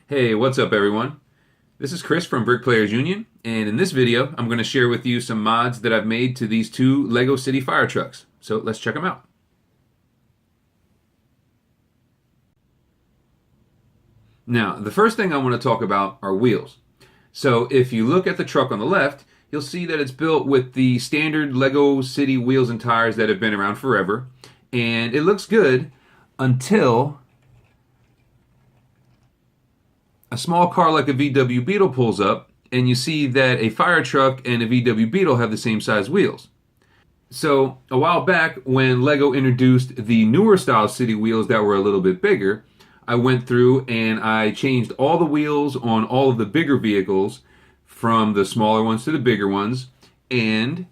Hey, what's up everyone? This is Chris from Brick Players Union, and in this video I'm going to share with you some mods that I've made to these two LEGO City Firetrucks. So let's check them out. Now, the first thing I want to talk about are wheels. So if you look at the truck on the left, you'll see that it's built with the standard LEGO City wheels and tires that have been around forever, and it looks good until a small car like a VW Beetle pulls up and you see that a Firetruck and a VW Beetle have the same size wheels. So a while back when LEGO introduced the newer style city wheels that were a little bit bigger, I went through and I changed all the wheels on all of the bigger vehicles from the smaller ones to the bigger ones, and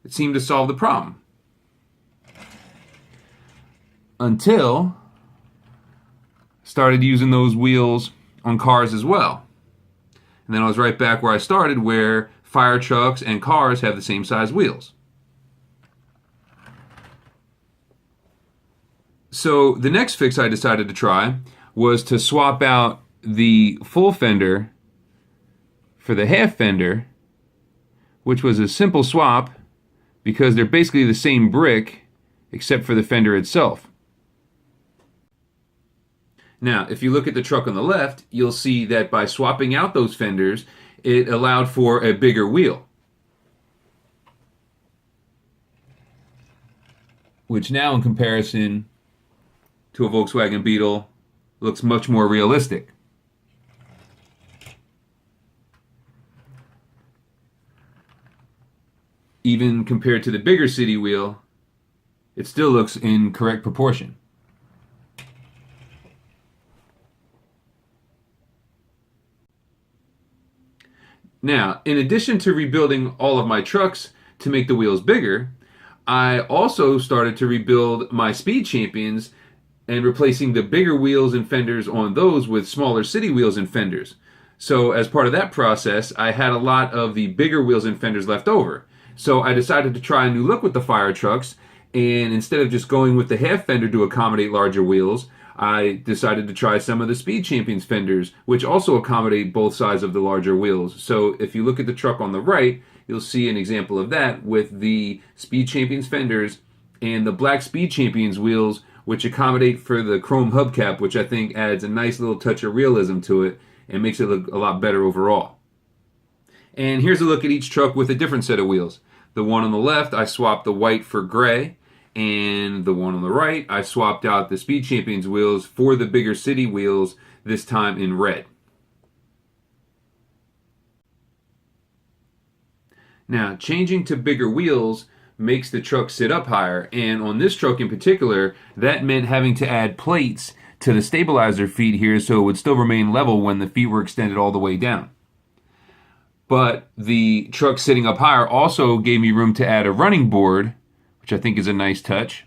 it seemed to solve the problem. Until started using those wheels on cars as well. And then I was right back where I started, where fire trucks and cars have the same size wheels. So the next fix I decided to try was to swap out the full fender for the half fender, which was a simple swap because they're basically the same brick except for the fender itself. Now, if you look at the truck on the left, you'll see that by swapping out those fenders, it allowed for a bigger wheel, which now in comparison to a Volkswagen Beetle looks much more realistic. Even compared to the bigger city wheel, it still looks in correct proportion. Now, in addition to rebuilding all of my trucks to make the wheels bigger, I also started to rebuild my Speed Champions and replacing the bigger wheels and fenders on those with smaller city wheels and fenders. So as part of that process, I had a lot of the bigger wheels and fenders left over. So I decided to try a new look with the Firetrucks, and instead of just going with the half fender to accommodate larger wheels, I decided to try some of the Speed Champions fenders, which also accommodate both sides of the larger wheels. So if you look at the truck on the right, you'll see an example of that with the Speed Champions fenders and the black Speed Champions wheels, which accommodate for the chrome hubcap, which I think adds a nice little touch of realism to it and makes it look a lot better overall. And here's a look at each truck with a different set of wheels. The one on the left, I swapped the white for gray, and the one on the right, I swapped out the Speed Champions wheels for the bigger city wheels, this time in red. Now, changing to bigger wheels makes the truck sit up higher, and on this truck in particular, that meant having to add plates to the stabilizer feet here so it would still remain level when the feet were extended all the way down. But the truck sitting up higher also gave me room to add a running board, which I think is a nice touch.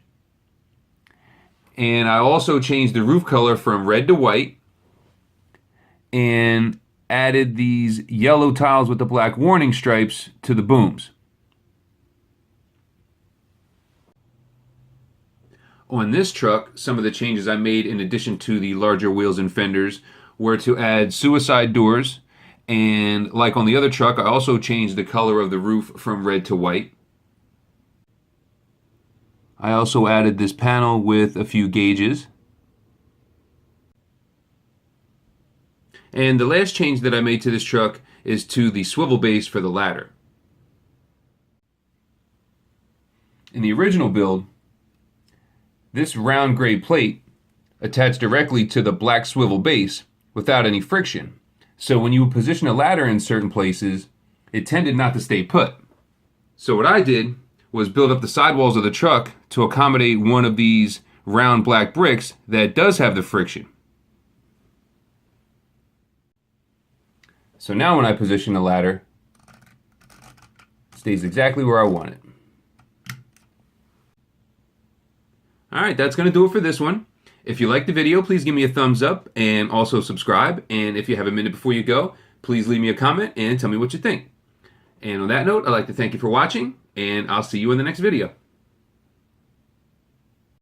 And I also changed the roof color from red to white and added these yellow tiles with the black warning stripes to the booms. On this truck, some of the changes I made in addition to the larger wheels and fenders were to add suicide doors, and like on the other truck, I also changed the color of the roof from red to white. I also added this panel with a few gauges. And the last change that I made to this truck is to the swivel base for the ladder. In the original build, this round gray plate attached directly to the black swivel base without any friction. So when you would position a ladder in certain places, it tended not to stay put. So what I did was build up the sidewalls of the truck to accommodate one of these round black bricks that does have the friction. So now when I position the ladder, it stays exactly where I want it. Alright, that's going to do it for this one. If you liked the video, please give me a thumbs up and also subscribe. And if you have a minute before you go, please leave me a comment and tell me what you think. And on that note, I'd like to thank you for watching, and I'll see you in the next video.